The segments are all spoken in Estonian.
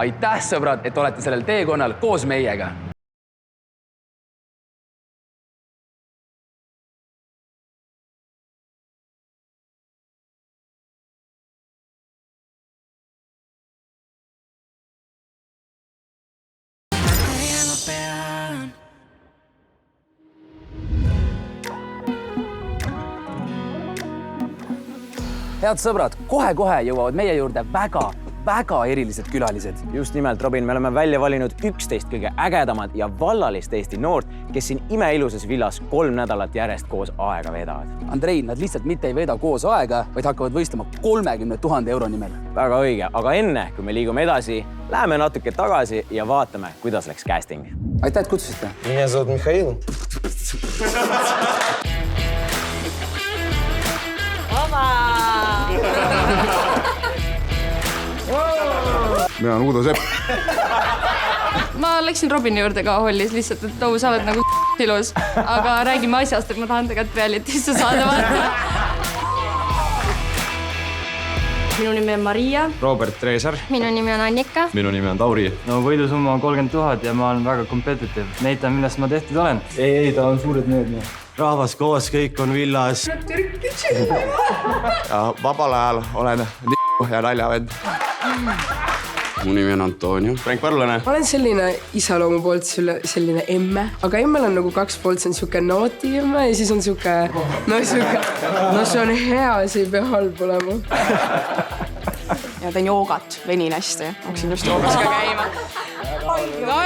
Aitäh, sõbrad, et olete sellel teekonnal koos meiega. Head sõbrad, kohe-kohe jõuavad meie juurde väga erilised külalised. Just nimelt, Robin, me oleme välja valinud 11 kõige ägedamad ja vallalist Eesti noort, kes siin imeilusas villas 3 nädalat järjest koos aega veedavad. Andrei, nad lihtsalt mitte ei veeda koos aega, vaid hakkavad võistlema 30 000 euro nimel. Väga õige, aga enne, kui me liigume edasi, läheme natuke tagasi ja vaatame, kuidas läks casting. Aitäh, et kutsusite. Меня зовут Михаил. Mina olen Uudo Sepp. Ma läksin Robini juurde ka hollis lihtsalt, et sa oled nagu ilus, aga räägime asjast, et ma tahan tegelikult realitisse saada vaata. Minu nimi on Maria. Robert Treesar. Minu nimi on Annika. Minu nimi on Tauri. No võidusumma on 30 000 ja ma olen väga competitive. Näitan, millest ma tehtud olen. Ei, ta on suured need. Rahvas koos, kõik on villas. Ja vabal ajal olen ja naljavend. Mu nimi on Antonio. Frank Parlane. Ma olen selline isaloomu poolt selline emme, aga emmel on nagu 2 poolt, see on siuke nooti emme ja siis on siuke, no see on hea, see ei pea halb olema. Ja teen joogat, venin hästi, hakkasin just joogas ka käima. No.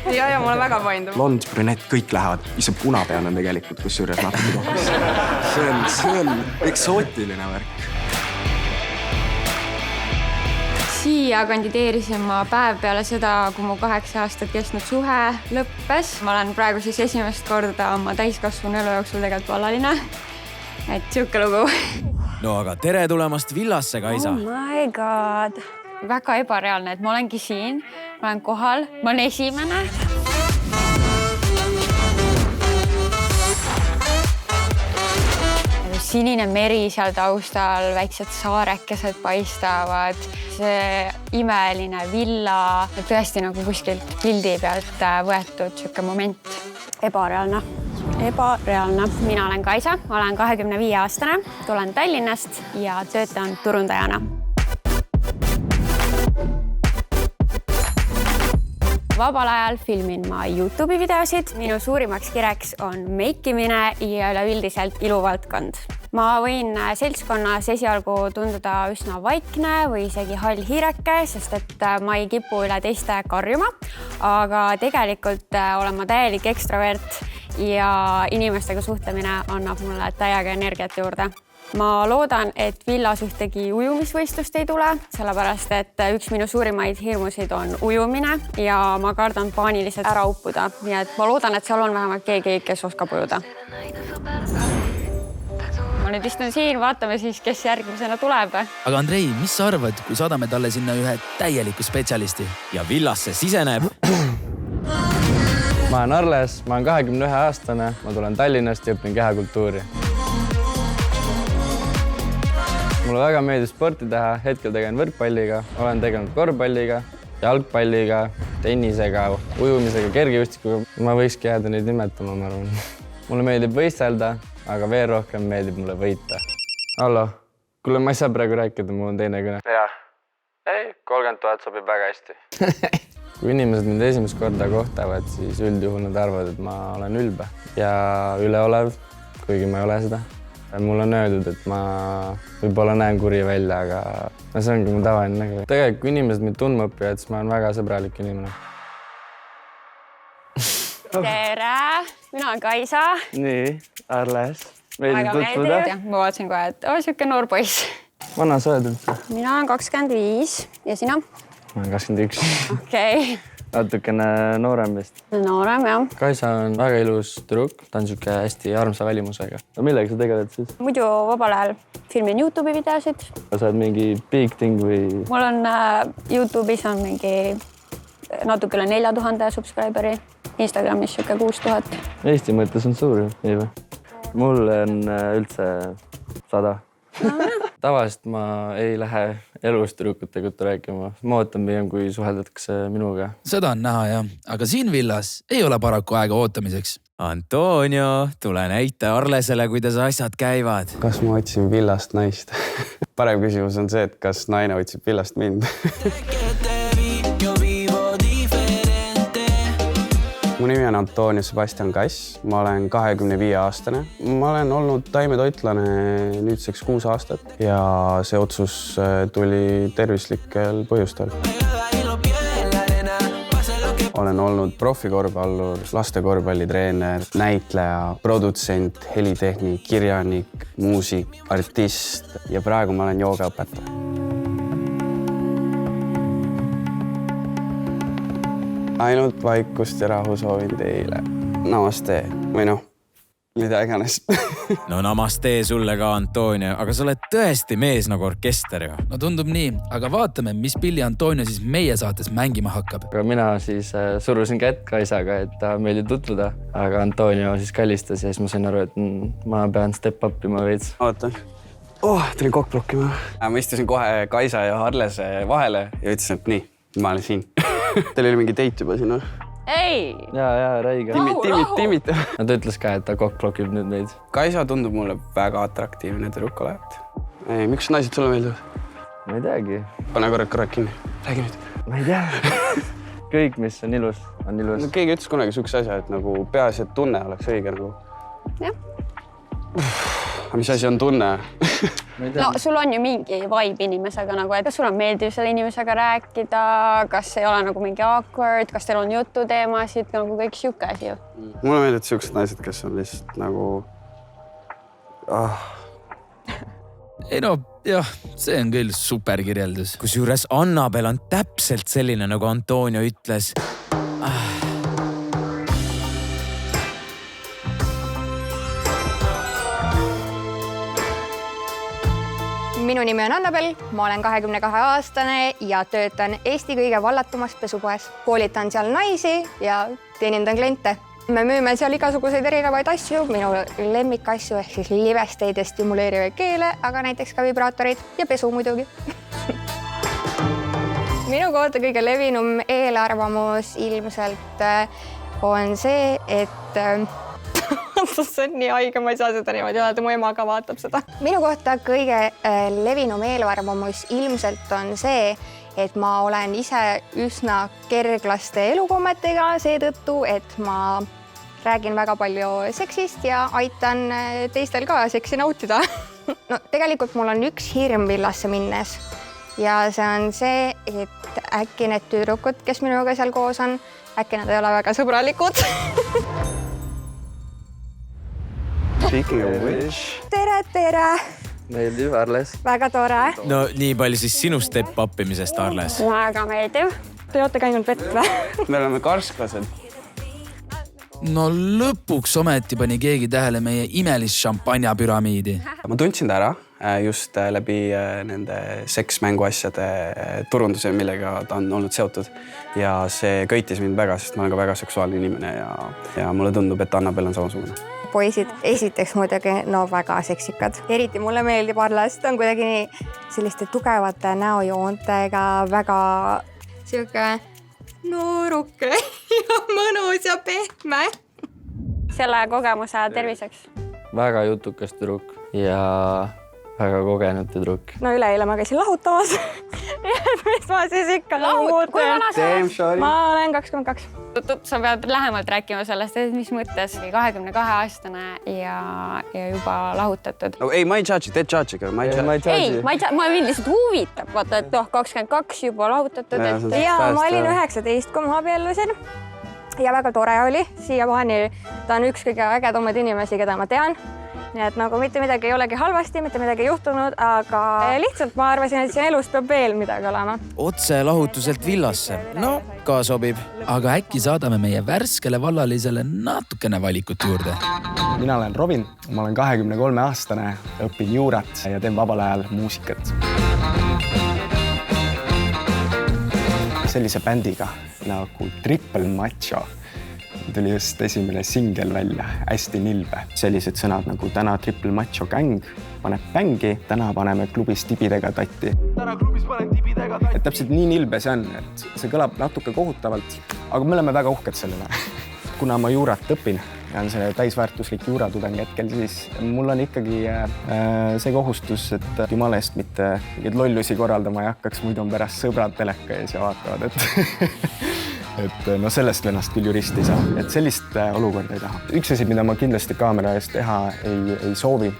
Ja mulle väga paindub. Blond, brünett, kõik lähevad. Ise punapeal on tegelikult, kus juures natuke kohas. See on eksootiline värk. Siia kandideerisin ma päev peale seda, kui mu 8 aastat kestnud suhe lõppes. Ma olen praegu siis esimest korda oma täiskasvunu elu jooksul tegelikult vallaline. Et siuke lugu. No aga tere tulemast villasse, Kaisa. Oh my god. Väga ebareaalne, et ma olengi siin, ma olen kohal, ma olen esimene. Sinine meri seal taustal, väiksed saarekesed paistavad, see imeline villa, tõesti nagu kuskilt pildi pealt võetud siuke moment. Ebareaalne. Mina olen Kaisa, olen 25-aastane, tulen Tallinnast ja töötan turundajana. Vabal ajal filmin ma YouTube'i videosid. Minu suurimaks kireks on meikimine ja üleüldiselt iluvaldkond. Ma võin seltskonnas esialgu tunduda üsna vaikne või isegi hall hiireke, sest et ma ei kipu üle teiste karjuma, aga tegelikult olen ma täielik ekstravert ja inimestega suhtlemine annab mulle täiega energiat juurde. Ma loodan, et villas ühtegi ujumisvõistlust ei tule, sellepärast et üks minu suurimaid hirmusid on ujumine ja ma kardan paaniliselt ära uppuda. Nii et ma loodan, et seal on vähemalt keegi, kes oskab ujuda. Ma nüüd istun siin, vaatame siis, kes järgmisena tuleb. Aga Andrei, mis sa arvad, kui saadame talle sinna ühe täieliku spetsialisti? Ja villasse siseneb... Ma olen Arles, ma olen 21-aastane, ma tulen Tallinnast ja õpin kehakultuuri. Mulle väga meeldib sporti teha, hetkel tegelen võrkpalliga, olen tegelenud korvpalliga, jalgpalliga, tennisega, ujumisega, kergejõustikuga. Ma võikski jääda neid nimetama, ma arvan. Mulle meeldib võistelda, aga veel rohkem meeldib mulle võita. Hallo, kuule, ma ei saa praegu rääkida, mul on teine kõne. Jaa. Ei, 30 000 sobib väga hästi. Kui inimesed mind esimest korda kohtavad, siis üldjuhul nad arvavad, et ma olen ülbe ja üleolev, kuigi ma ei ole seda. Mul on öeldud, et ma võib-olla näen kuri välja, aga see ongi mu tavaline nägu. Tegelikult, kui inimesed mind tundma õppivad, siis ma olen väga sõbralik inimene. Tere! Mina olen Kaisa. Nii, Arles. Meeldib tutvuda. Ma vaatasin kohe, et siuke noor poiss. Vana sa oled üldse? Mina olen 25 ja sina? Ma olen 21. Okei. Natukene noorem vist. Noorem, jah. Kaisa on väga ilus tüdruk. Ta on siuke hästi armsa välimusega. No millega sa tegeled siis? Muidu vabal ajal filmin YouTube'i videosid. Sa oled mingi big thing või? Mul on YouTube'is on mingi natuke üle 4000 subscriberi. Instagramis siuke 6000. Eesti mõttes on suur, ei või? Mul on üldse 100. Tavaliselt ma ei lähe elust tüdrukutega rääkima. Ma ootan pigem, kui suheldatakse minuga. Seda on näha jah, aga siin villas ei ole paraku aega ootamiseks. Antonio, tule näita Arlesele, kuidas asjad käivad. kas ma otsin villast naist? parem küsimus on see, et kas naine otsib villast mind. mu nimi on Antonio Sebastian Kass, ma olen 25-aastane. Ma olen olnud taimetoitlane nüüdseks 6 aastat ja see otsus tuli tervislikel põhjustel. Olen olnud profikorvpallur, laste korvpallitreener, näitleja, produtsent, helitehnik, kirjanik, muusik, artist ja praegu ma olen joogaõpetaja. Ainult vaikust ja rahu soovin teile. Namaste või mida iganes. No namaste sulle ka, Antonio, aga sa oled tõesti mees nagu orkester ju. No tundub nii, aga vaatame, mis pilli Antonio siis meie saates mängima hakkab. Aga mina siis surusin kätt Kaisaga, et ta meeldi tutvuda, aga Antonio siis kallistas ja siis ma sain aru, et ma pean step up ima veits. Oota. Tulin kokkblokkima. Ma istusin kohe Kaisa ja Arlese vahele ja ütlesin, et nii, ma olen siin. Teil oli mingi date juba siin, või? Ei! Ja, Räiga. Timid. Ta ütles ka, et ta kokkblokib nüüd meid. Kaisa tundub mulle väga atraktiivne tüdruk olevat. Ei, miks naised sulle meeldivad? Ma ei teagi. Pane korrad kinni. Räägi nüüd. Ma ei tea. Kõik, mis on ilus, on ilus. No, keegi ütles kunagi sukse asja, et nagu peaasi, et tunne oleks õige nagu. Jah. Mis asi on tunne? No sul on ju mingi vibe inimesega nagu, et kas sul on meeldiv selle inimesega rääkida, kas ei ole nagu mingi awkward, kas teil on jututeemasid, nagu kõik siuke asi ju. Mulle meeldivad siuksed naised, kes on lihtsalt nagu... Ei no, jah, see on küll super kirjeldus. Kusjuures Annabel on täpselt selline, nagu Antonio ütles. Minu nimi on Annabel, ma olen 22-aastane ja töötan Eesti kõige vallatumas pesupoes. Koolitan seal naisi ja teenindan kliente. Me müüme seal igasuguseid erinevaid asju, minu lemmikasju ehk siis livesteid ja stimuleerivaid keele, aga näiteks ka vibraatorid ja pesu muidugi. Minu kohta kõige levinum eelarvamus ilmselt on see, et see on nii haige, ma ei saa seda niimoodi öelda, mu ema ka vaatab seda. Minu kohta kõige levinum eelarvamus ilmselt on see, et ma olen ise üsna kerglaste elukommetega seetõttu, et ma räägin väga palju seksist ja aitan teistel ka seksi nautida. No, tegelikult mul on üks hirm villasse minnes ja see on see, et äkki need tüdrukud, kes minuga seal koos on, äkki nad ei ole väga sõbralikud. Speaking of which... Tere! Meeldiv, Arles. Väga tore. No nii palju siis sinu step uppimisest, Arles. Väga meeldiv. Te olete käinud vett või? Me oleme karsklased. No lõpuks ometi pani keegi tähele meie imelist šampanjapüramiidi. Ma tundsin ta ära just läbi nende seksmänguasjade turunduse, millega ta on olnud seotud. Ja see köitis mind väga, sest ma olen ka väga seksuaalne inimene ja mulle tundub, et Annabel on samasugune. Poisid esiteks muidugi väga seksikad. Eriti mulle meeldib Arles, ta on kuidagi selliste tugevate näojoontega, väga siuke nooruke ja mõnus ja pehme. Selle kogemuse terviseks. Väga jutukas tüdruk ja väga kogenud tüdruk. No üleeile ma käisin lahutamas. Mis ma siis ikka Kui vana sa oled? Ma olen 22. Sa pead lähemalt rääkima sellest, et mis mõttes 22-aastane ja juba lahutatud. No, ei, ma ei judge, teed judge ikka. Ma võin lihtsalt huvitab, vaata, et 22 juba lahutatud. Ja ma olin 19, kui ma abiellusin. Ja väga tore oli. Siiamaani ta on üks kõige ägedamad inimesi, keda ma tean. Nii et nagu mitte midagi ei olegi halvasti, mitte midagi ei juhtunud, aga lihtsalt ma arvasin, et siin elus peab veel midagi olema. Otse lahutuselt villasse. No, ka sobib. Aga äkki saadame meie värskele vallalisele natukene valikut juurde. Mina olen Robin, ma olen 23-aastane, õpin juurat ja teen vabal ajal muusikat. Sellise bändiga nagu Triple Macho tuli just esimene singel välja, hästi nilbe. Sellised sõnad nagu täna triple macho gäng paneb bängi, täna paneme klubis tibidega tatti. Et täpselt nii nilbe see on, et see kõlab natuke kohutavalt, aga me oleme väga uhked sellele. Kuna ma juurat õpin ja on see täisväärtuslik juuratudeng hetkel, siis mul on ikkagi see kohustus, et jumala eest mitte mingeid lollusi korraldama ei hakkaks, muidu on pärast sõbrad teleka ees ja vaatavad, et no sellest ennast küll jurist ei saa, et sellist olukorda ei taha. Üks asi, mida ma kindlasti kaamera ees teha ei soovi,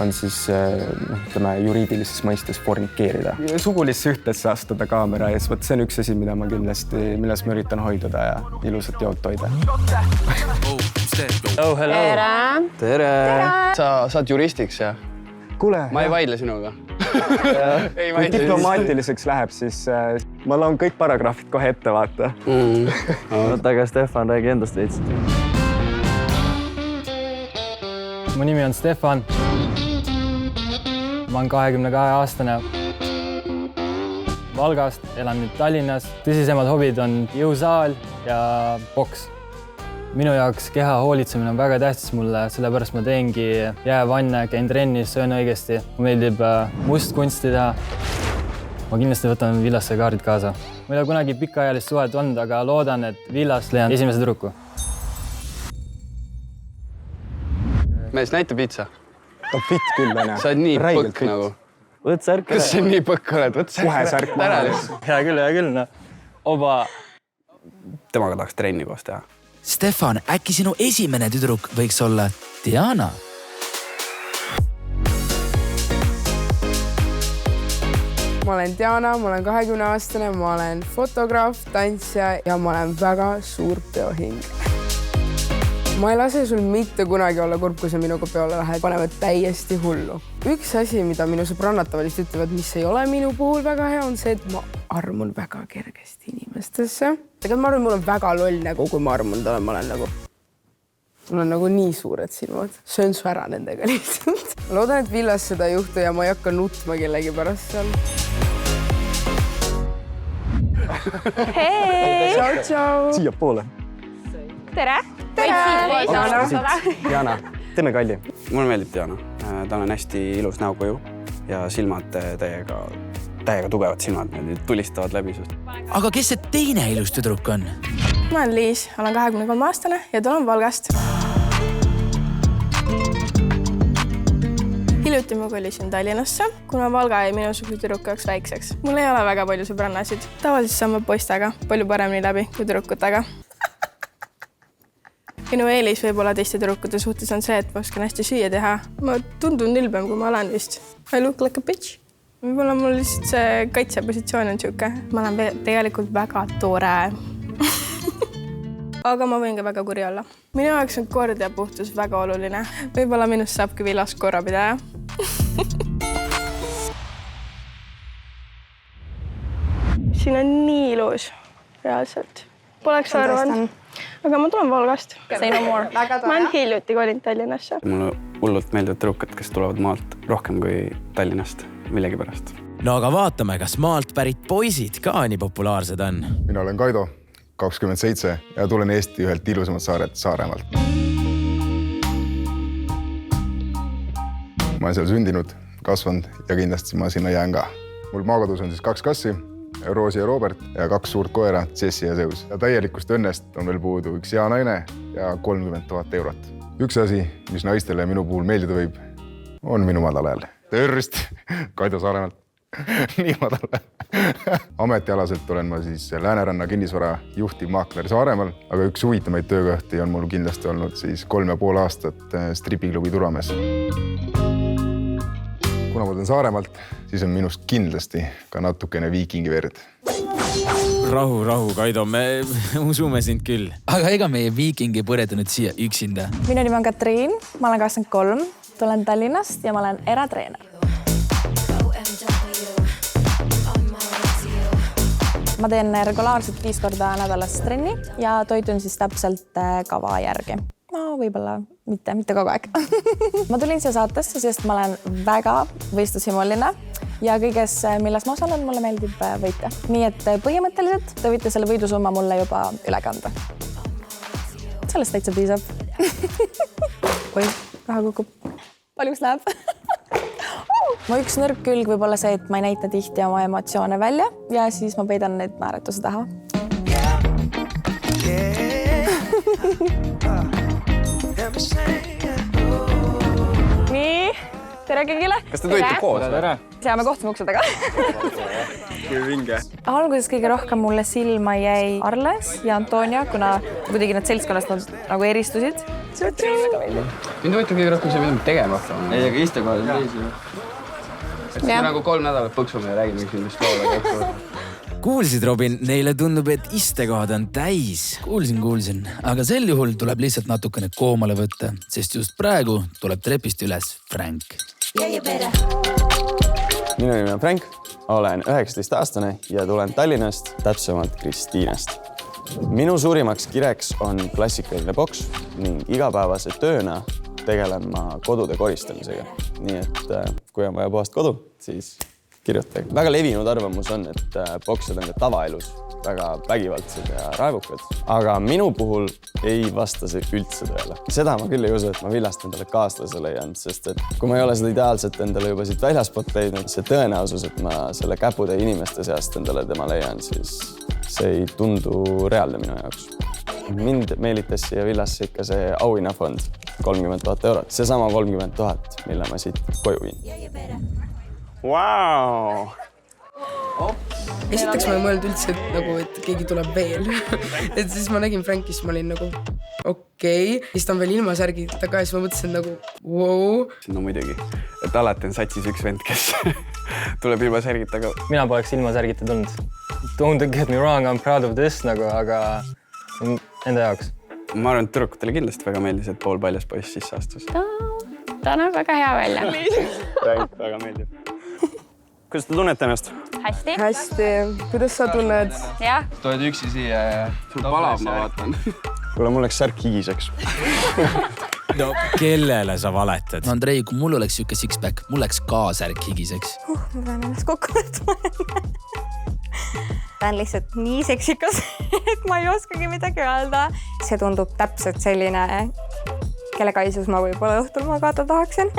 on siis ütleme, juriidilises mõistes fornikeerida. Sugulisse astuda kaamera ees, võt see on üks asi, mida ma kindlasti, milles ma üritan hoiduda ja ilusat joot hoida. Oh, hello! Tere! Sa saad juristiks ja? Kuule! Ma ei vaidle sinuga. Kui diplomaatiliseks läheb, siis ma laun kõik paragrahvid kohe ette vaata. Oota, aga Stefan, räägi endast veits. Mu nimi on Stefan. Ma olen 22-aastane. Valgast, elan nüüd Tallinnas. Tõsisemad hobid on jõusaal ja boks. Minu jaoks keha hoolitsemine on väga tähtis mulle, sellepärast ma teengi jäävanne, käin trennis, söön õigesti. Mulle meeldib mustkunsti teha. Ma kindlasti võtan Villasse kaardid kaasa. Ma ei ole kunagi pikaajalist suhet olnud, aga loodan, et Villast leian esimese tüdruku. Mees, näita pitsa. Ta fit küll, vene. Sa oled nii põkk nagu. Võt särk. Kas sa nii põkk oled? Võt särk. Kohe särk maha. Hea küll, no. Oba. Temaga tahaks trenni koos teha. Stefan, äkki sinu esimene tüdruk võiks olla Diana? Ma olen Diana, ma olen 20-aastane, ma olen fotograaf, tantsija ja ma olen väga suur peohing. Ma ei lase sul mitte kunagi olla kurb, kui sa minuga peole lähed, panevad täiesti hullu. Üks asi, mida minu sõbrannad tavaliselt ütlevad, mis ei ole minu puhul väga hea, on see, et ma armun väga kergesti inimestesse. Tegelikult ma arvan, mul on väga loll nägu, kui ma armunud olen, ma olen nagu... Mul on nagu nii suured silmad. Söön su ära nendega lihtsalt. Ma loodan, et Villas seda ei juhtu ja ma ei hakka nutma kellegi pärast seal. Hei! Tšau, tšau! Siia poole. Tere! Diana, teeme kalli. Mulle meeldib Diana. Ta on hästi ilus näokuju ja silmad täiega tugevad silmad, tulistavad läbi sust. Aga kes see teine ilus tüdruk on? Ma olen Liis, olen 23-aastane ja tulen Valgast. Hiljuti ma kolisin Tallinnasse, kuna Valga jäi minusuguse tüdrukuks väikseks. Mul ei ole väga palju sõbrannasid. Tavaliselt saan ma poistega palju paremini läbi kui tüdrukutega. Minu eelis võib-olla teiste tüdrukute suhtes on see, et ma oskan hästi süüa teha. Ma tundun nilbem, kui ma olen vist. I look like a bitch. Võib-olla mul lihtsalt see kaitsepositsioon on siuke. Ma olen tegelikult väga tore. Aga ma võin ka väga kuri olla. Minu jaoks on kord ja puhtus väga oluline. Võib-olla minust saabki Villas korrapidaja. Siin on nii ilus, reaalselt. Poleks arvanud. Aga ma tulen Valgast. Say no more. Ma olen hiljuti kolinud Tallinnasse. Mulle hullult meeldivad tüdrukad, kes tulevad maalt rohkem kui Tallinnast millegipärast. No aga vaatame, kas maalt pärit poisid ka nii populaarsed on. Mina olen Kaido, 27 ja tulen Eesti ühelt ilusamalt saaret Saaremaalt. Ma olen seal sündinud, kasvanud ja kindlasti ma sinna jään ka. Mul maakodus on siis 2 kassi. Roosi ja Robert ja 2 suurt koera, Jessi ja Zeus. Ja täielikust õnnest on veel puudu 1 hea naine ja 30 000 eurot. Üks asi, mis naistele minu puhul meeldida võib, on minu madal hääl. Tervist, Kaido Saaremaalt. Nii madal. Ametialaselt olen ma siis Lääneranna kinnisvara juhtiv maakler Saaremaal, aga üks huvitamaid töökohti on mul kindlasti olnud siis 3,5 aastat stripiklubi Turvamees. Kuna ma olen Saaremaalt, siis on minust kindlasti ka natukene viikingi verd. Rahu, Kaido, me usume sind küll. Aga ega meie viiking ei põretunud siia üksinda. Minu nimi on Katriin, ma olen 23, tulen Tallinnast ja ma olen eratreener. Ma teen regulaarselt 5 korda nädalas trenni ja toitun siis täpselt kava järgi. No võib-olla mitte kogu aeg. Ma tulin siia saatesse, sest ma olen väga võistlushimuline ja kõiges, milles ma osalen, mulle meeldib võita. Nii et põhimõtteliselt te võite selle võidusumma mulle juba üle kanda. sellest täitsa piisab. Oi, raha kukub. Paljuks läheb. Mu üks nõrk külg võib olla see, et ma ei näita tihti oma emotsioone välja ja siis ma peidan need naeratuse taha. Nii, tere kõigile. Kas te tulite koos? Tere. Seame kohtume ukse taga. Kui vinge. Alguses kõige rohkem mulle silma jäi Arles ja Antonia, kuna kuidagi need seltskonnast nad nagu eristusid. Mind võite kõige rohkem see, mida me tegema hakkame. Ei, aga istekohal on teisi. Et me nagu 3 nädalat põksume ja räägime kindlasti loola kokku. Kuulsid, Robin, neile tundub, et istekohad on täis. Kuulsin, aga sel juhul tuleb lihtsalt natukene koomale võtta, sest just praegu tuleb trepist üles Frank. Minu nimi on Frank, olen 19-aastane ja tulen Tallinnast, täpsemalt Kristiinest. Minu suurimaks kireks on klassikaline boks ning igapäevase tööna tegelen ma kodude koristamisega. Nii et kui on vaja puhast kodu, siis kirjutage. Väga levinud arvamus on, et boksed on ka tavaelus väga vägivaldsed ja raevukad. Aga minu puhul ei vasta see üldse tõele. Seda ma küll ei usu, et ma villast endale kaaslase leian, sest et kui ma ei ole seda ideaalset endale juba siit väljaspoolt leidnud, see tõenäosus, et ma selle käpude inimeste seast endale tema leian, siis see ei tundu reaalne minu jaoks. Mind meelitas siia villasse ikka see auhinnafond 30 000 eurot. Seesama 30 000, mille ma siit koju viin. Wow! Esiteks ma ei mõelnud üldse, et keegi tuleb veel. Et siis ma nägin Frankist, ma olin nagu okei. Siis ta on veel ilma särgita ka ja siis ma mõtlesin nagu wow. No muidugi, et alati on satsis üks vend, kes tuleb ilma särgita ka. Mina poleks ilma särgita tulnud. Don't get me wrong, I'm proud of this, aga enda jaoks. Ma arvan, et tüdrukutele kindlasti väga meeldis, et poolpaljas poiss sisse astus. Ta näeb väga hea välja. Väga meeldib. Kuidas te tunnete ennast? Hästi. Hästi. Kuidas sa tunned? Jah. Toed üksi siia ja... Sul palab, ma vaatan. Kuule, mul läks särk higiseks. No, kellele sa valetad? No Andrei, kui mul oleks siuke six-pack, mul läks ka särk higiseks. Ma pean ennast kokku võtma. Ta on lihtsalt nii seksikas, et ma ei oskagi midagi öelda. See tundub täpselt selline, kelle kaisus ma võib-olla õhtul magada tahaksin.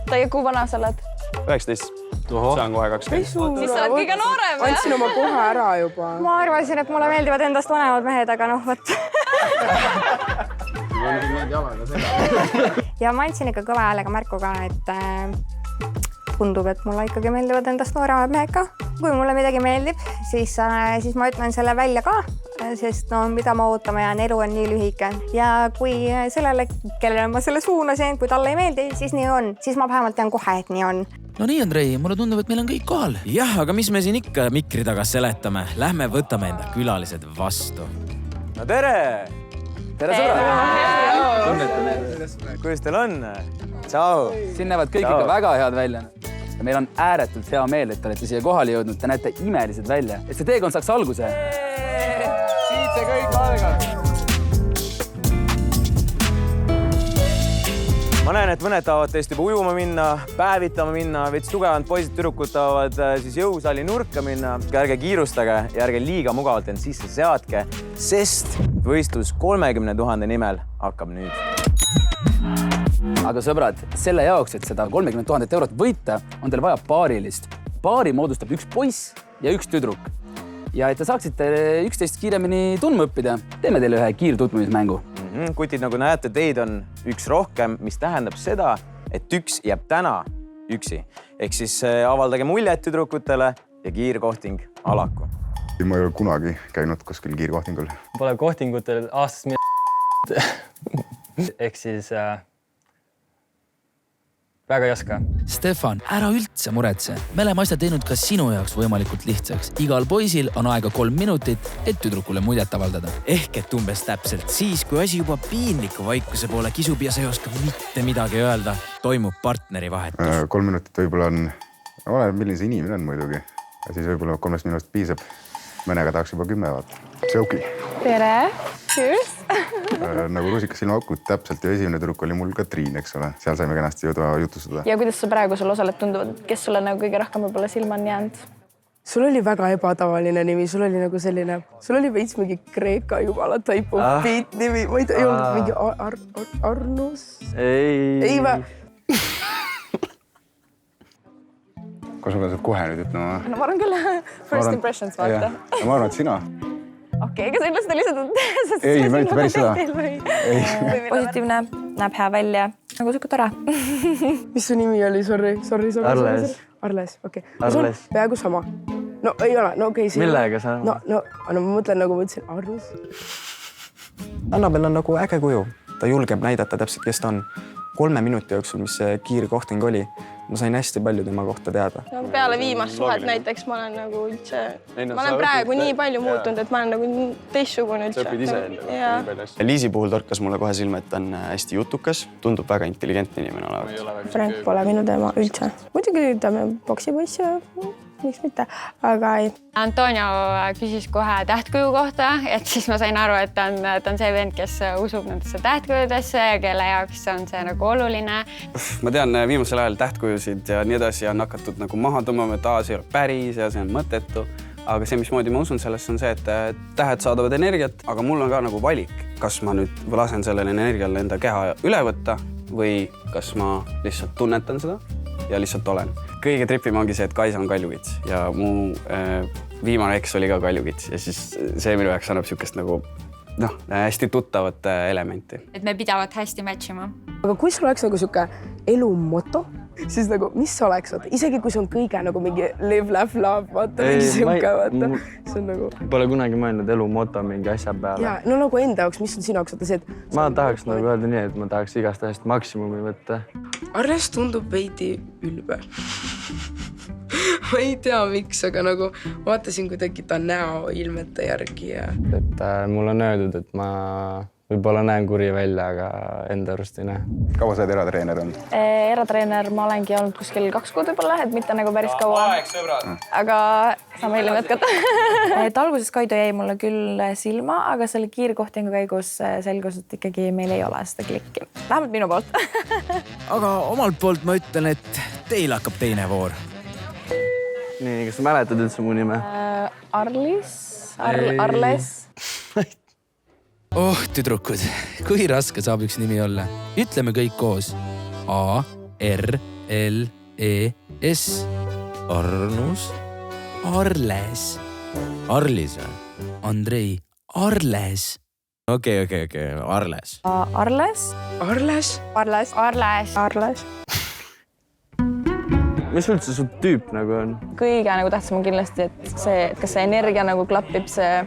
Teie kui vana sa oled? 19. Saan kohe 20. Siis sa oled kõige noorem, jah? Andsin oma koha ära juba. Ma arvasin, et mulle meeldivad endast vanemad mehed, aga noh, võt. Ja ma andsin ikka kõva häälega märku ka, et tundub, et mulle ikkagi meeldivad endast nooremad mehed ka. Kui mulle midagi meeldib, siis ma ütlen selle välja ka, sest no mida ma ootama jään, elu on nii lühike. Ja kui sellele, kellele ma selle suunasin, kui talle ei meeldi, siis nii on. Siis ma vähemalt tean kohe, et nii on. No nii, Andrei, mulle tundub, et meil on kõik kohal. Jah, aga mis me siin ikka mikri taga seletame? Lähme võtame enda külalised vastu. No tere! Tere sõbrad! Kuidas teil on? Ciao! Siin näevad kõik ikka väga head välja. Ja meil on ääretult hea meel, et te olete siia kohale jõudnud. Te näete imelised välja. Et see teekond saaks alguse. Siit see kõik algab. Ma näen, et mõned tahavad teist juba ujuma minna, päevitama minna, veits tugevamad poisid-tüdrukud tahavad siis jõusaali nurka minna. Ärge kiirustage ja ärge liiga mugavalt end sisse seadke, sest võistlus 30 000 nimel hakkab nüüd. Aga sõbrad, selle jaoks, et seda 30 000 eurot võita, on teil vaja paarilist. Paari moodustab üks poiss ja üks tüdruk. Ja et te saaksite üksteist kiiremini tundma õppida, teeme teile ühe kiirtutvumismängu. Kutid, nagu näete, teid on üks rohkem, mis tähendab seda, et üks jääb täna üksi. Ehk siis avaldage muljet tüdrukutele ja kiirkohting alaku. Ma ei ole kunagi käinud kuskil kiirkohtingul. Pole kohtingutel aastast ehk siis väga ei oska. Stefan, ära üldse muretse. Me oleme asja teinud ka sinu jaoks võimalikult lihtsaks. Igal poisil on aega 3 minutit, et tüdrukule muljet avaldada. Ehk et umbes täpselt siis, kui asi juba piinliku vaikuse poole kisub ja sa ei oska mitte midagi öelda, toimub partneri vahetus. 3 minutit võib-olla on, oleneb milline see inimene on muidugi. Ja siis võib-olla 3 minutist piisab. Mõnega tahaks juba 10 vaata. Tšauki. Tere. Cheers. Nagu rusikas silmaakud, täpselt ja esimene tüdruk oli mul Katriin, eks ole. Seal saime kenasti jutustada. Ja kuidas sa praegu sul osaled tunduvad, kes sulle nagu kõige rohkem võib-olla silma on jäänud? sul oli väga ebatavaline nimi, sul oli nagu selline, sul oli veits mingi Kreeka jumala type of beat nimi, ma ei olnud mingi Arnus. Ei vä? Kas sulle saab kohe nüüd ütlema? No ma arvan küll first impressions vaata. Ma arvan, et sina. Okei, kas ütlesid lihtsalt? Ei, ma mitte päris seda. Positiivne, näeb hea välja, nagu siuke tore. Mis su nimi oli? Sorry. Arles. Arles, okei. Arles. Peaaegu sama. No ei ole, no okei. Millega sa? No ma mõtlen nagu ma ütlesin Arnus. Annabel on nagu äge kuju. Ta julgeb näidata täpselt, kes ta on. 3 minuti jooksul, mis see kiirkohting oli, ma sain hästi palju tema kohta teada. No, peale viimast suhet näiteks ma olen nagu üldse... Ma olen praegu nii palju muutunud, et ma olen nagu teistsugune üldse. Sa õpid ise enda. Liisi puhul torkas mulle kohe silma, et ta on hästi jutukas. Tundub väga intelligentne inimene olevat. Frank pole minu teema üldse. Muidugi ütleme poksipoiss ja miks mitte, aga ei. Antonio küsis kohe tähtkuju kohta, et siis ma sain aru, et ta on see vend, kes usub nendesse tähtkujudesse ja kelle jaoks on see nagu oluline. Ma tean, viimasel ajal tähtkujusid ja nii edasi on hakatud nagu maha tõmbama, et see ei ole päris ja see on mõttetu. Aga see, mismoodi ma usun sellesse, on see, et tähed saadavad energiat, aga mul on ka nagu valik, kas ma nüüd lasen sellele energiale enda keha üle võtta või kas ma lihtsalt tunnetan seda ja lihtsalt olen. Kõige tripim ongi see, et Kaisa on kaljukits ja mu viimane eks oli ka kaljukits ja siis see minu jaoks annab siukest nagu hästi tuttavat elementi. Et me pidavad hästi matchima. Aga kui sul oleks nagu siuke elu moto, siis nagu mis oleks? Isegi kui see on kõige nagu mingi live, laugh, love, vaata mingi siuke, vaata. See on nagu... Pole kunagi mõelnud elu moto mingi asja peale. Ja, no nagu enda jaoks, mis on sinu jaoks? Ma tahaks nagu öelda nii, et ma tahaks igast asjast maksimumi võtta. Arles tundub veidi ülbe. Ma ei tea, miks, aga nagu vaatasin kuidagi ta näo ilmete järgi. Et mul on öeldud, et ma võib-olla näen kuri välja, aga enda arust ei näe. Kaua sa eratreener on? Eratreener ma olengi olnud kuskil 2 kuud võib-olla, et mitte nagu päris kaua. Aga saame hiljem jätkata. Alguses Kaido jäi mulle küll silma, aga selle kiirkohtingu käigus selgus, et ikkagi meil ei ole seda klikki. Vähemalt minu poolt. Aga omalt poolt ma ütlen, et teil hakkab teine voor. Nii, kas sa mäletad üldse mu nime? Arles. Oh, tüdrukud, kui raske saab üks nimi olla? Ütleme kõik koos. A, R, L, E, S. Arnus. Arles. Arlis või? Andrei, Arles. Okei, Arles. Arles. Arles. Arles. Arles. Arles. Mis üldse su tüüp nagu on? Kõige nagu tähtsam on kindlasti, et kas see energia nagu klapib, see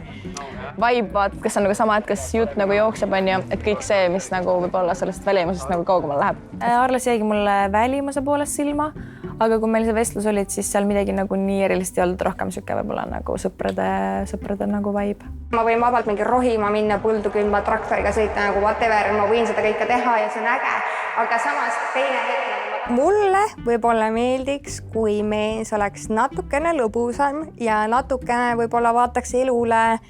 vibe, vaat, kas on nagu sama, et kas jutt nagu jookseb, on ju, et kõik see, mis nagu võib-olla sellest välimusest nagu kaugemal läheb. Arles jäigi mulle välimuse poolest silma, aga kui meil see vestlus olid, siis seal midagi nagu nii erilist ei olnud, rohkem siuke võib-olla nagu sõprade nagu vibe. Ma võin vabalt mingi rohima minna, põldu külma, traktoriga sõita nagu whatever, ma võin seda kõike teha ja see on äge, aga samas teine hetk mulle võib-olla meeldiks, kui mees oleks natukene lõbusam ja natukene võib-olla vaataks elule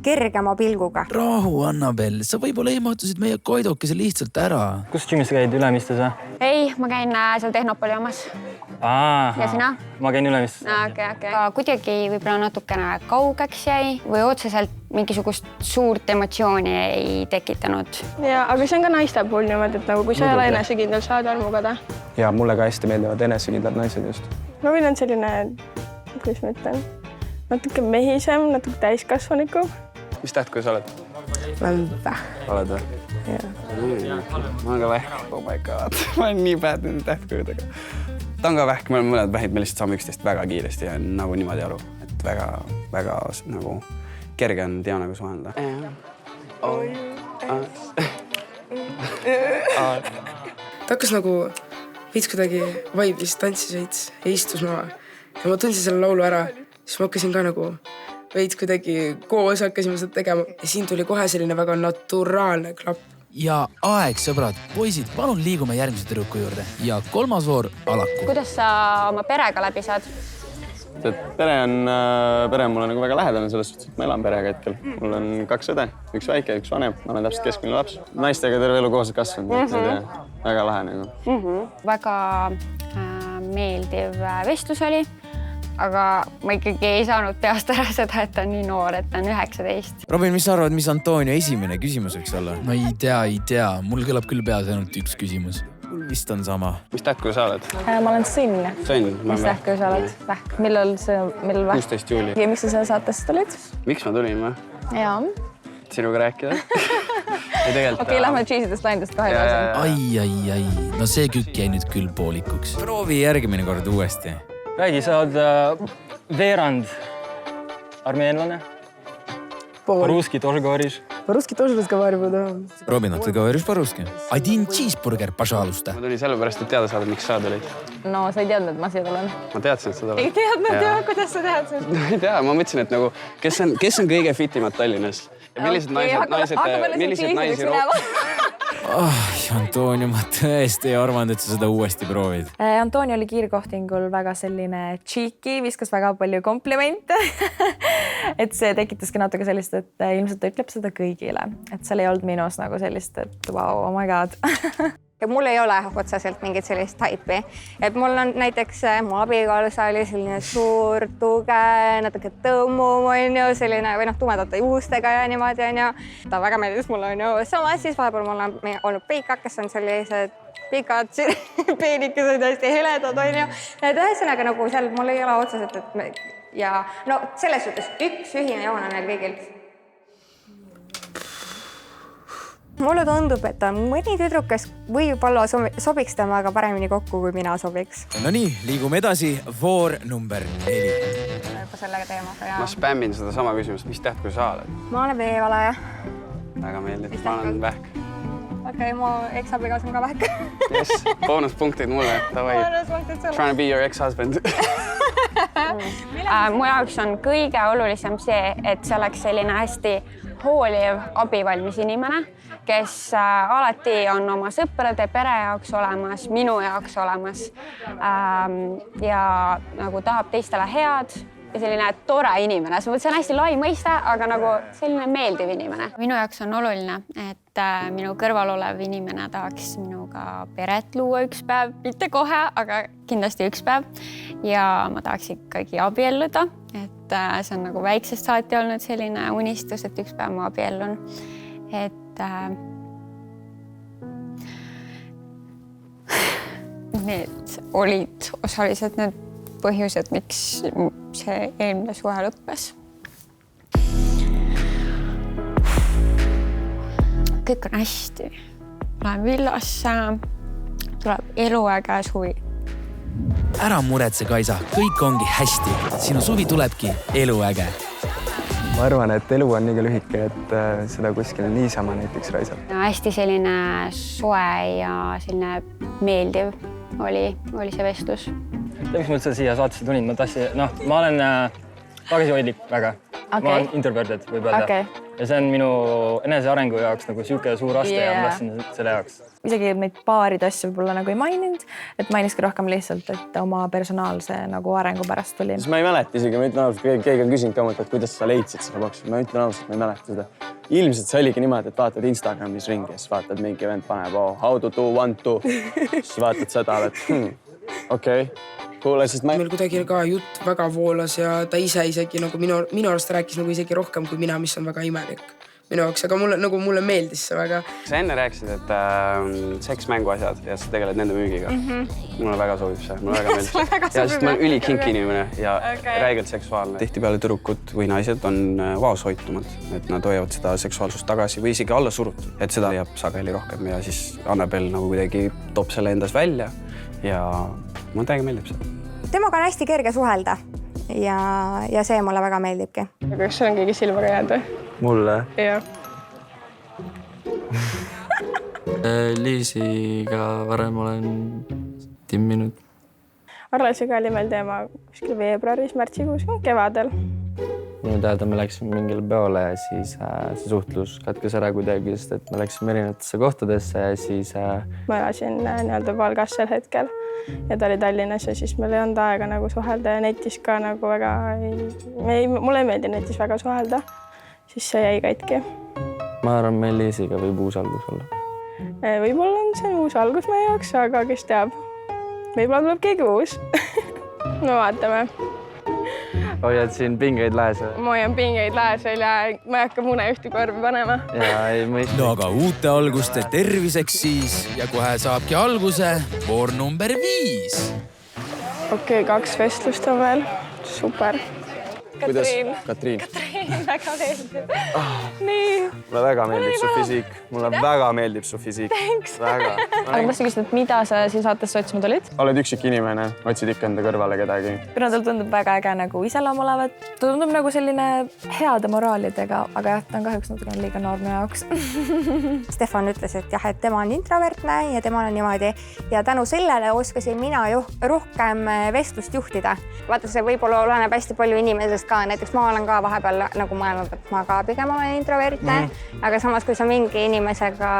kergema pilguga. Rahu, Annabel, sa võib-olla ehmatusid meie Kaidokese lihtsalt ära. Kus džimis sa käid, Ülemistes või? Ei, ma käin seal Tehnopoli omas. Ja sina? Ma käin Ülemistes. Okay. Kuidagi võib-olla natukene kaugeks jäi või otseselt mingisugust suurt emotsiooni ei tekitanud. Ja, aga see on ka naiste puhul niimoodi, et nagu kui sa ei ole enesekindel, saad armugada. Ja mulle ka hästi meeldivad enesekindlad naised just. Ma võin on selline, kuidas ma ütlen, natuke mehisem, natuke täiskasvanikum. Mis tähtkuju sa oled? Ma olen vähk. Oled või? Ma olen ka vähk. Oh my god. Ma olen nii bad nende tähtkujudega. Ta on ka vähk, me oleme mõned vähid, me lihtsalt saame üksteist väga kiiresti ja nagu niimoodi aru. Et väga nagu kerge on Dianaga suhelda. Ta hakkas nagu veits kuidagi vaibis, tantsis veits ja istus maha. Ja ma tundsin selle laulu ära, siis ma hakkasin ka nagu veits kuidagi koos hakkasime seda tegema. Ja siin tuli kohe selline väga naturaalne klapp. Ja aeg, sõbrad, poisid, palun liigume järgmise tüdruku juurde. Ja 3. voor alaku. Kuidas sa oma perega läbi saad? Pere on mulle nagu väga lähedane selles suhtes, et ma elan perega hetkel. Mul on 2 õde, 1 väike, 1 vanem. Ma olen täpselt keskmine laps. Naistega terve elu koos kasvanud. Väga lahe nagu. Väga meeldiv vestlus oli. aga ma ikkagi ei saanud peast ära seda, et ta on nii noor, et ta on 19. Robin, mis sa arvad, mis Antonio esimene küsimus võiks olla? No ei tea. Mul kõlab küll peas ainult üks küsimus. Mul vist on sama. Mis tähku sa oled? Ma olen Sõnn. Mis tähku sa oled? Vähk. Millal vähk? 16 juuli. Ja miks sa selle saatest olid? Miks ma tulin või? Jaa. Sinuga rääkida. Okei, lähme cheesidest laindest kohe edasi. Ai. No see kükk jäi nüüd küll poolikuks. Proovi järgmine kord uuesti. Räägi, sa oled veerand armeenlane. По-русски тоже говоришь? По-русски тоже разговариваю, да. Robin, ты говоришь по-русски? Один cheeseburger, пожалуйста. Ma tulin sellepärast, et teada saada, miks sa tulid. No, sa ei teadnud, et ma siia tulen. Ma teadsin, et sa tuled. Ei teadnud, jah, kuidas sa teadsid? Ei tea, ma mõtlesin, et nagu, kes on kõige fitimad Tallinnas? Ja millised naisi Antonio, ma tõesti ei arvanud, et sa seda uuesti proovid. Antonio oli kiirkohtingul väga selline cheeky, viskas väga palju komplimente. Et see tekitaski natuke sellist, et ilmselt ta ütleb seda kõigile. Et seal ei olnud minus nagu sellist, et wow, oh my god. Ja mul ei ole otseselt mingit sellist taipi. Et mul on näiteks mu abikaasa oli selline suur, tuge, natuke tõmmum, selline või tumedate juustega ja niimoodi, on ju. Ta väga meeldis mulle, on ju. Samas siis vahepeal mul on olnud peikad, kes on sellised pikad peenikesed, hästi heledad, on ju. Et ühesõnaga nagu seal mul ei ole otseselt, et ja no selles suhtes üks ühine joon on neil kõigil. Mulle tundub, et on mõni tüdruk, kes võib-olla sobiks temaga paremini kokku, kui mina sobiks. No nii, liigume edasi. Voor number 4. Sellega teemaga, Ma spämmin seda sama küsimust. Mis tähtku sa oled? Ma olen veevalaja. Väga meeldib. Ma olen vähk. Okei, mu ex-abikaas on ka vähk. Yes, boonuspunktid mulle. Trying to be your ex-husband. Mu jaoks on kõige olulisem see, et see oleks selline hästi hooliv, abivalmis inimene, kes alati on oma sõprade pere jaoks olemas, minu jaoks olemas ja nagu tahab teistele head ja selline tore inimene. See on hästi lai mõiste, aga nagu selline meeldiv inimene. Minu jaoks on oluline, et minu kõrval olev inimene tahaks minuga peret luua üks päev, mitte kohe, aga kindlasti üks päev. Ja ma tahaks ikkagi abielluda, et see on nagu väiksest saati olnud selline unistus, et üks päev ma abiellun. Et need olid osaliselt need põhjused, miks see eelmine suhe lõppes. Kõik on hästi. Lähen villasse, tuleb eluäge suvi. Ära muretse, Kaisa, kõik ongi hästi. Sinu suvi tulebki eluäge. Ma arvan, et elu on nii lühike, et seda kuskil niisama näiteks raisab. Hästi selline soe ja selline meeldiv oli see vestlus. Miks ma üldse siia saatesse tulin? Ma olen tagasihoidlik väga. Ma olen introverted, võib öelda. Ja see on minu enesearengu jaoks nagu siuke suur aste ja ma tahtsin selle jaoks. Isegi neid paaride asju võib-olla nagu ei maininud, et mainiski rohkem lihtsalt, et oma personaalse nagu arengu pärast tuli. Ma ei mäleta isegi, ma ütlen ausalt, keegi on küsinud ka, et kuidas sa leidsid seda boksi. Ma ütlen ausalt, ma ei mäleta seda. Ilmselt see oligi niimoodi, et vaatad Instagramis ringi ja siis vaatad mingi vend paneb how to do, want to. Siis vaatad seda, et okei. Meil kuidagi ka jutt väga voolas ja ta ise isegi nagu minu arust rääkis nagu isegi rohkem kui mina, mis on väga imelik minu jaoks, aga mulle meeldis see väga. Sa enne rääkisid, et seksmängu asjad ja sa tegeled nende müügiga. Mulle väga sobib see, mulle väga meeldib. Ja sest ma olen ülikinki inimene ja räigelt seksuaalne. Tihtipeale tüdrukud või naised on vaoshoitumad, et nad hoiavad seda seksuaalsust tagasi või isegi alla surutud. Et seda jääb sageli rohkem ja siis Annabel nagu kuidagi toob selle endas välja ja mulle täiega meeldib seda. Temaga on hästi kerge suhelda ja see mulle väga meeldibki. Kas sul on keegi silmaga jäänud? Mulle? Jah. Liisiga varem olen timminud. Arlasiga oli meil teema kuskil veebruaris, märtsikuus, kevadel. Minu teada me läksime mingile peole ja siis see suhtlus katkes ära kuidagi, sest et me läksime erinevatesse kohtadesse ja siis... Ma elasin nii-öelda Valgas sel hetkel ja ta oli Tallinnas ja siis meil ei olnud aega nagu suhelda ja netis ka nagu väga... Mulle ei meeldi netis väga suhelda, siis see jäi katki. Ma arvan, meil Liisiga võib uus algus olla. Võib-olla on see uus algus meie jaoks, aga kes teab. Võib-olla tuleb keegi uus. No vaatame. hoiad siin pingeid laes või? ma hoian pingeid laes veel ja ma ei hakka mune ühte korvi panema. Jaa, ei mõista. No aga uute alguste terviseks siis. Ja kohe saabki alguse voor number 5. Okei, 2 vestlust on veel. Super. Katriin, väga meeldib. Nii. Mulle väga meeldib su fisiik. Mulle väga meeldib su fisiik. Thanks. Väga. aga ma tahtsin küsida, et mida sa siin saatesse otsima tulid? Oled üksik inimene, otsid ikka enda kõrvale kedagi. kuna tal tundub väga äge nagu iseloom olevat, ta tundub nagu selline heade moraalidega, aga jah, ta on kahjuks natuke liiga noor minu jaoks. Stefan ütles, et jah, et tema on introvertne ja temal on niimoodi ja tänu sellele oskasin mina rohkem vestlust juhtida. Vaata, see võib-olla oleneb hästi palju inimesest ka, näiteks ma olen ka vahepeal nagu mõelnud, et ma ka pigem olen introvertne, aga samas kui sa mingi inimesega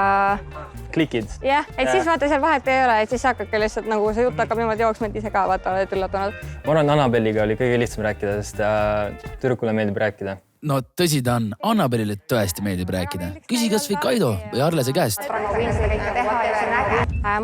klikid. jah, et siis vaata seal vahet ei ole, et siis hakkabki lihtsalt nagu see jutt hakkab niimoodi jooksma, et ise ka vaata oled üllatunud. Ma arvan, Annabelliga oli kõige lihtsam rääkida, sest tüdrukule meeldib rääkida. No tõsi ta on, Annabelile tõesti meeldib rääkida. Küsi kas või Kaido või Arlese käest.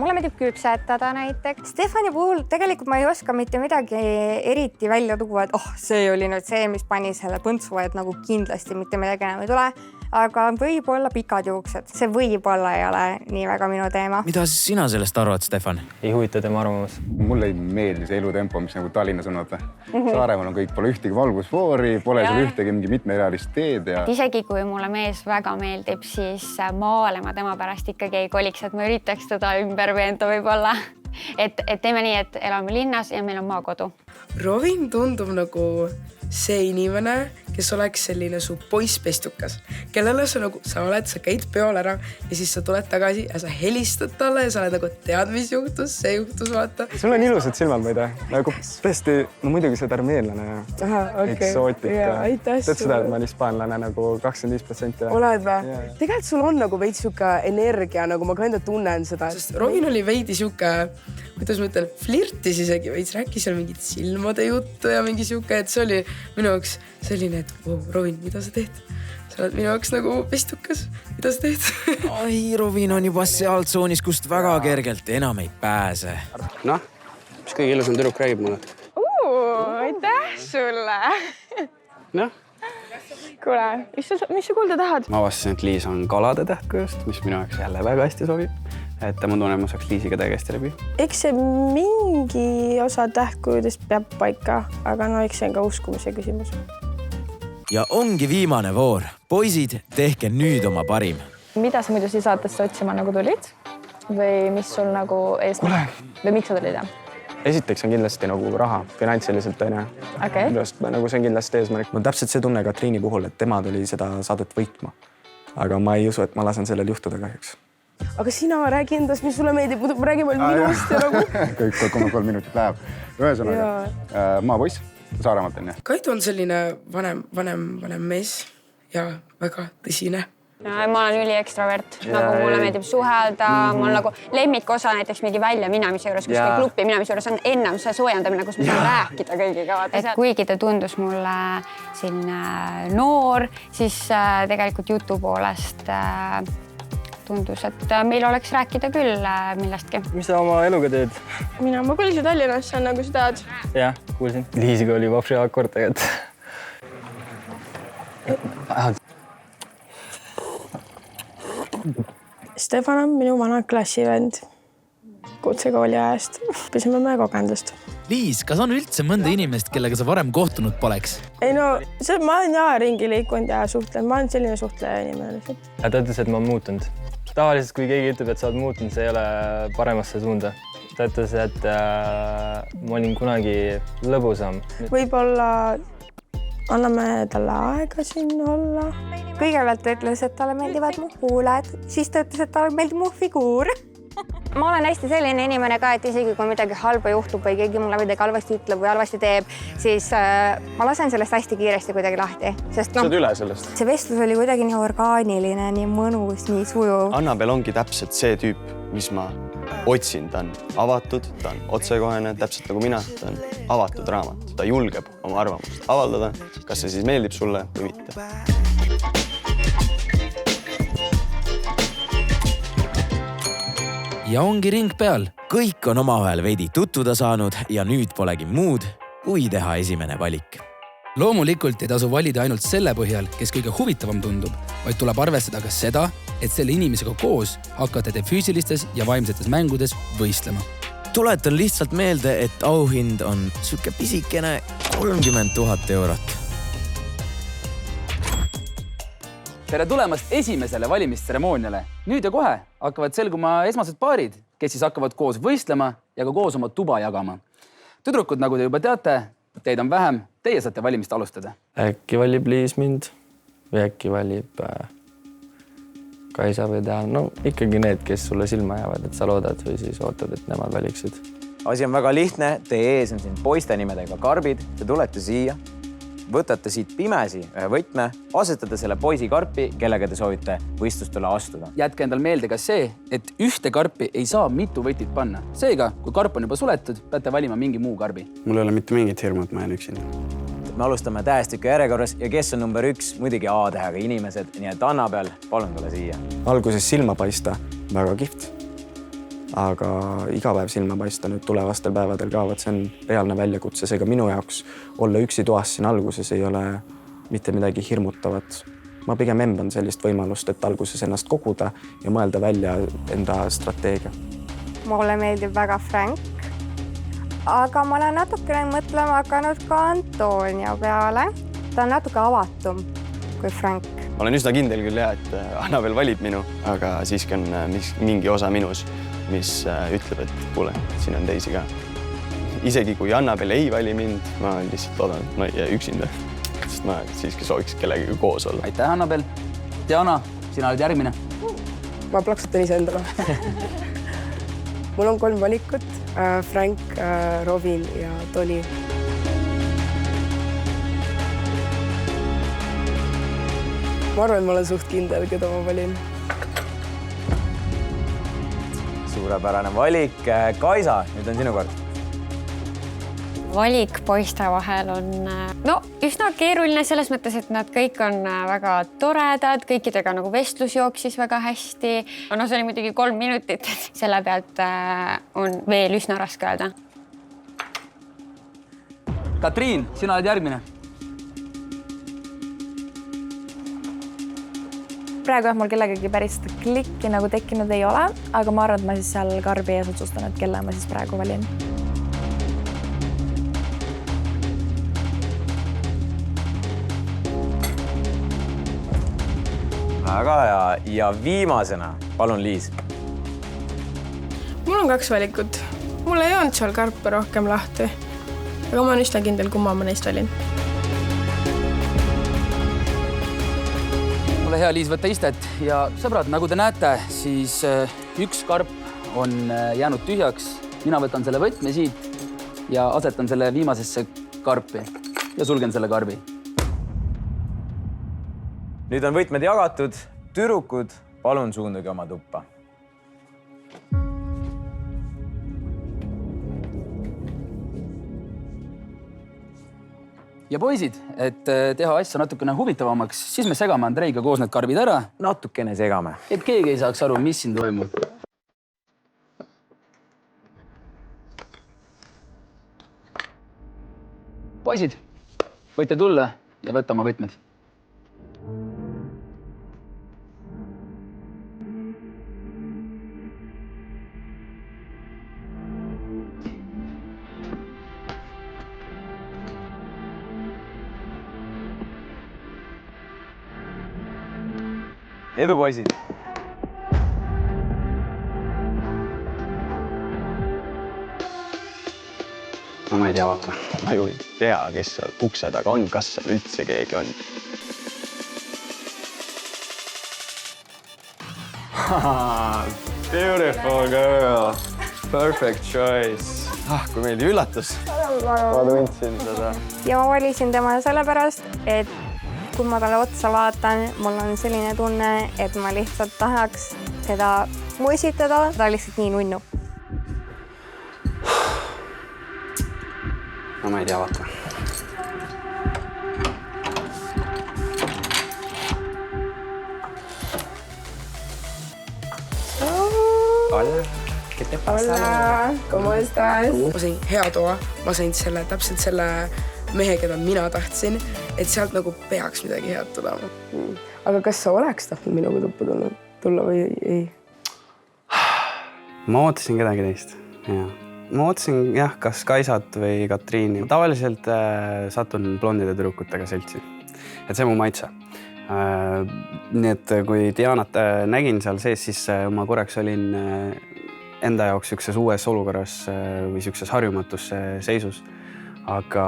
Mulle meeldib küpsetada näiteks. Stefani puhul tegelikult ma ei oska mitte midagi eriti välja tuua, et see oli nüüd see, mis pani selle põntsu, et nagu kindlasti mitte midagi enam ei tule. Aga võib-olla pikad juuksed. See võib-olla ei ole nii väga minu teema. Mida sina sellest arvad, Stefan? Ei huvita tema arvamus. Mulle ei meeldi see elutempo, mis nagu Tallinnas on. Saaremaal on kõik, pole ühtegi valgusfoori, pole seal ühtegi mingi mitmerealist teed. Ja... Isegi kui mulle mees väga meeldib, siis maale ma tema pärast ikkagi ei koliks, et ma üritaks teda ümber veenda võib-olla. Et teeme nii, et elame linnas ja meil on maakodu. Robin tundub nagu see inimene, kes oleks selline su poisspestukas, kellele sa käid peol ära ja siis sa tuled tagasi ja sa helistad talle ja sa oled nagu tead, mis juhtus, see juhtus, vaata. Sul on ilusad silmad, ma ei tea. Nagu tõesti, no muidugi see armeenlane ja eksootika. Tead seda, et ma olen hispaanlane nagu 25%. Oled või? Tegelikult sul on nagu veidi siuke energia, nagu ma ka enda tunnen seda. Sest Robin oli veidi siuke, kuidas ma ütlen, flirtis isegi veits, rääkis seal mingit silmade juttu ja mingi siuke, et see oli minu jaoks selline, et Robin, mida sa teed? Sa oled minu jaoks nagu pestukas, mida sa teed? Ai, Robin on juba seal tsoonis, kust väga kergelt enam ei pääse. Noh, mis kõige ilusam tüdruk räägib mulle? Aitäh sulle! Noh? Kuule, mis sa kuulda tahad? Ma avastasin, et Liis on kalade tähtkujust, mis minu jaoks jälle väga hästi sobib. Et ma tunnen, ma saaks Liisiga täiesti läbi. Eks see mingi osa tähtkujudest peab paika, aga no eks see on ka uskumise küsimus. Ja ongi viimane voor. Poisid, tehke nüüd oma parim. Mida sa muidu siis saatesse otsima nagu tulid? Või mis sul nagu eesmärk? Või miks sa tulid? Esiteks on kindlasti nagu raha, finantsiliselt on. Okay. Nagu see on kindlasti eesmärk. Ma täpselt see tunne Katriini puhul, et tema tuli seda saadet võitma. Aga ma ei usu, et ma lasen sellel juhtuda kahjuks. Aga sina räägi endast, mis sulle meeldib, ma räägin veel minust ja nagu... Kõik 3 minutit läheb. Ühesõnaga, maapoiss, Saaremaalt on. Kaido on selline vanem mees ja väga tõsine. Ma olen üli ekstrovert, nagu mulle meeldib suhelda, mul nagu lemmikosa näiteks mingi välja minemise juures, kuskil klubi minemise juures on ennem see soojendamine, kus ma saan rääkida kõigiga. Et kuigi ta tundus mulle selline noor, siis tegelikult jutu poolest tundus, et meil oleks rääkida küll millestki. Mis sa oma eluga teed? Ma kuulsin Tallinnasse, nagu sa tahad. Jah, kuulsin. Liisiga oli vapsi akkord tegelikult. Stefan on minu vana klassivend kutsekooli ajast. Õppisime me kogendust. Liis, kas on üldse mõnda inimest, kellega sa varem kohtunud poleks? Ei no, ma olen ringi liikunud ja suhtlen. Ma olen selline suhtleja inimene lihtsalt. Ta ütles, et ma olen muutunud. Tavaliselt, kui keegi ütleb, et sa oled muutunud, see ei ole paremasse suunda. Ta ütles, et ma olin kunagi lõbusam. Võib-olla anname talle aega siin olla. Kõigepealt ta ütles, et talle meeldivad mu huuled, siis ta ütles, et talle meeldib mu figuur. Ma olen hästi selline inimene ka, et isegi kui midagi halba juhtub või keegi mulle midagi halvasti ütleb või halvasti teeb, siis ma lasen sellest hästi kiiresti kuidagi lahti. Sest sa oled üle sellest? See vestlus oli kuidagi nii orgaaniline, nii mõnus, nii sujuv. Annabel ongi täpselt see tüüp, mis ma otsin. Ta on avatud, ta on otsekohene, täpselt nagu mina. Ta on avatud raamat. Ta julgeb oma arvamust avaldada, kas see siis meeldib sulle või mitte. Ja ongi ring peal. Kõik on omavahel veidi tutvuda saanud ja nüüd polegi muud, kui teha esimene valik. loomulikult ei tasu valida ainult selle põhjal, kes kõige huvitavam tundub, vaid tuleb arvestada ka seda, et selle inimesega koos hakkate te füüsilistes ja vaimsetes mängudes võistlema. Tuletan lihtsalt meelde, et auhind on süke pisikene 30 000 eurot. Tere tulemast esimesele valimistseremooniale. Nüüd ja kohe hakkavad selguma esmased paarid, kes siis hakkavad koos võistlema ja ka koos oma tuba jagama. Tüdrukud, nagu te juba teate, teid on vähem, teie saate valimist alustada. Äkki valib Liis mind või äkki valib Kaisa või teha. No ikkagi need, kes sulle silma jäävad, et sa loodad või siis ootad, et nemad valiksid. Asi on väga lihtne. Teie ees on siin poiste nimedega karbid. Te tulete siia, võtate siit pimesi ühe võtme, asetate selle poisi karpi, kellega te soovite võistlustele astuda. Jätke endal meelde ka see, et ühte karpi ei saa mitu võtit panna. Seega, kui karp on juba suletud, peate valima mingi muu karbi. Mul ei ole mitte mingit hirmut, ma jään üksinda. Me alustame tähestiku järjekorras ja kes on number 1? Muidugi A-tähega inimesed, nii et Anna peal, palun tule siia. Alguses silma paista, väga kihvt. Aga iga päev silma paista nüüd tulevastel päevadel ka, see on reaalne väljakutse. Seega minu jaoks olla üksi toas siin alguses ei ole mitte midagi hirmutavat. Ma pigem emban sellist võimalust, et alguses ennast koguda ja mõelda välja enda strateegia. Mulle meeldib väga Frank, aga ma olen natukene mõtlema hakanud ka Antonia peale. Ta on natuke avatum kui Frank. Ma olen üsna kindel küll et Annabel valib minu, aga siiski on mingi osa minus, mis ütleb, et kuule, siin on teisi ka. Isegi kui Annabel ei vali mind, ma lihtsalt loodan, et ma ei jää üksinda, sest ma siiski sooviks kellegagi koos olla. Aitäh, Annabel. Diana, sina oled järgmine. Ma plaksutan ise endale. Mul on 3 valikut. Frank, Robin ja Toni. Ma arvan, et ma olen suht kindel, keda ma valin. Suurepärane valik. Kaisa, nüüd on sinu kord. Valik poiste vahel on üsna keeruline selles mõttes, et nad kõik on väga toredad, kõikidega nagu vestlus jooksis väga hästi. See oli muidugi 3 minutit, selle pealt on veel üsna raske öelda. Katriin, sina oled järgmine. Praegu mul kellegagi päris klikki nagu tekkinud ei ole, aga ma arvan, et ma siis seal karbi ees otsustan, et kelle ma siis praegu valin. Väga hea. Ja viimasena, palun Liis. Mul on 2 valikut. Mul ei olnud seal karpe rohkem lahti, aga ma olen üsna kindel, kumma ma neist valin. Ole hea, Liis, võtta istet. Ja sõbrad, nagu te näete, siis üks karp on jäänud tühjaks. Mina võtan selle võtme siit ja asetan selle viimasesse karpi ja sulgen selle karbi. Nüüd on võtmed jagatud. Tüdrukud, palun suunduge oma tuppa. Ja poisid, et teha asja natukene huvitavamaks, siis me segame Andreiga koos need karbid ära. Natukene segame. Et keegi ei saaks aru, mis siin toimub. Poisid, võite tulla ja võtta oma võtmed. Edu, poisid! Ma ei tea, vaata. Ma ju ei tea, kes seal ukse taga on, kas seal üldse keegi on. Beautiful girl. Perfect choice. Kui meeldi üllatus. Ma tundsin seda. Ja ma valisin tema sellepärast, et kui ma talle otsa vaatan, mul on selline tunne, et ma lihtsalt tahaks teda musitada. Ta on lihtsalt nii nunnu. No ma ei tea, vaata. Hola, ¿qué te pasa? Hola, ¿cómo estás? Ma sain hea toa, ma sain täpselt selle mehe, keda mina tahtsin, et sealt nagu peaks midagi head tulema. Aga kas sa oleks tahtnud minuga tuppa tulla või ei? Ma ootasin kedagi teist, jah. Ma ootasin jah, kas Kaisat või Katriini. Tavaliselt satun blondide tüdrukutega seltsi. Et see mu maitse. Nii et kui Dianat nägin seal sees, siis ma korraks olin enda jaoks ükses uues olukorras või ükses harjumatus seisus. Aga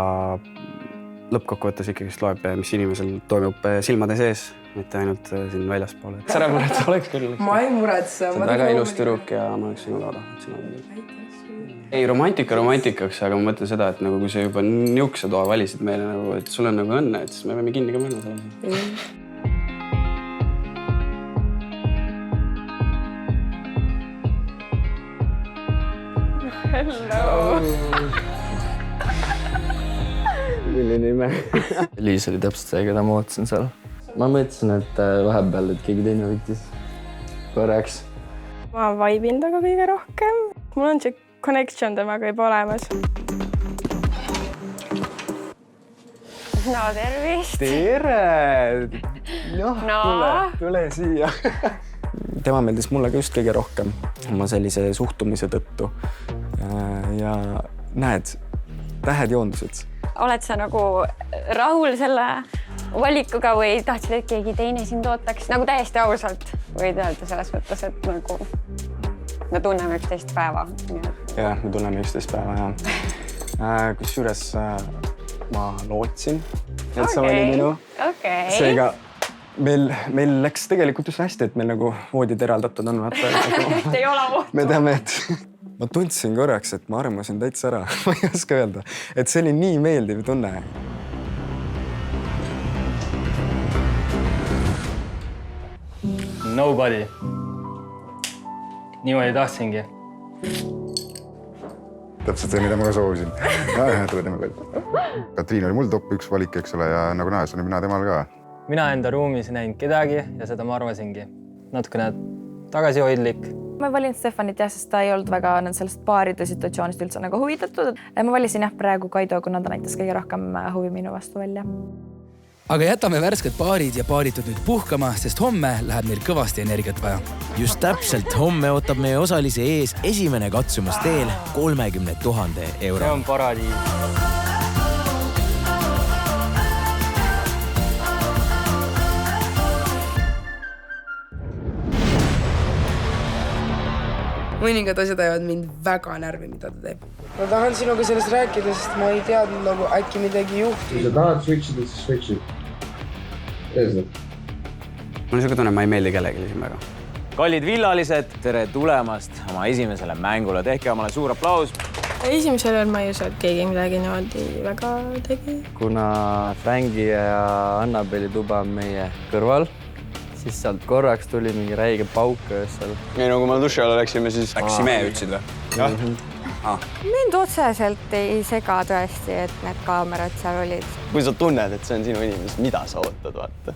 lõppkokkuvõttes ikkagi loeb, mis inimesel toimub silmade sees, mitte ainult siin väljaspool. Sa ära muretse, oleks küll. Ma ei muretse. Sa oled väga ilus tüdruk ja ma oleks sinu lauda. Ei, romantika romantikaks, aga ma mõtlen seda, et nagu kui sa juba niukse toa valisid meile, nagu, et sul on nagu õnne, et siis me võime kinni ka mõelda selles. Hello! Milline ime. Liis oli täpselt see, keda ma ootasin seal. Ma mõtlesin, et vahepeal, et keegi teine võttis korraks. Ma vaibin taga kõige rohkem. Mul on see connection temaga juba olemas. No tervist! Tere! Noh, tule siia. Tema meeldis mulle ka just kõige rohkem oma sellise suhtumise tõttu. Ja näed, tähed joondusid. Oled sa nagu rahul selle valikuga või tahtsid, et keegi teine sind ootaks? Nagu täiesti ausalt võid öelda selles mõttes, et nagu me tunneme 11 päeva. Jah, me tunneme 11 päeva, jah. Kusjuures ma lootsin, et sa valid minu. Seega meil läks tegelikult just hästi, et meil nagu voodid eraldatud on. Ei ole vood. Me teame, et ma tundsin korraks, et ma armasin täitsa ära. Ma ei oska öelda, et see oli nii meeldiv tunne. Nobody. Niimoodi tahtsingi. Täpselt see, mida ma ka soovisin. Tule teeme veel. Katriin oli mul top 1 valik, eks ole, ja nagu nähes, olen mina temal ka. Mina enda ruumis ei näinud kedagi ja seda ma arvasingi. Natukene tagasihoidlik. Ma valin Stefanit jah, sest ta ei olnud väga sellest paaride situatsioonist üldse nagu huvitatud. Ma valisin jah praegu Kaido, kuna ta näitas kõige rohkem huvi minu vastu välja. Aga jätame värsked paarid ja paaritud nüüd puhkama, sest homme läheb neil kõvasti energiat vaja. Just täpselt, homme ootab meie osalise ees esimene katsumus teel 30 000 euro. See on paradiis. Mõningad asjad ajavad mind väga närvi, mida ta teeb. Ma tahan sinuga sellest rääkida, sest ma ei teadnud nagu äkki midagi juhti. Kui sa tahad switchida, siis switchid. Eesnäpp. Mul on siuke tunne, ma ei meeldi kellegi siin väga. Kallid villalised, tere tulemast oma esimesele mängule. Tehke omale suur aplaus. Esimesel veel ma ei usu, et keegi midagi niimoodi väga tegi. Kuna Frangi ja Annabeli tuba on meie kõrval, siis sealt korraks tuli mingi räige pauk öösel. Ei, no kui ma duši alla läksime, siis läksime ütlesid või? Mind otseselt ei sega tõesti, et need kaamerad seal olid. Kui sa tunned, et see on sinu inimene, mida sa ootad, vaata?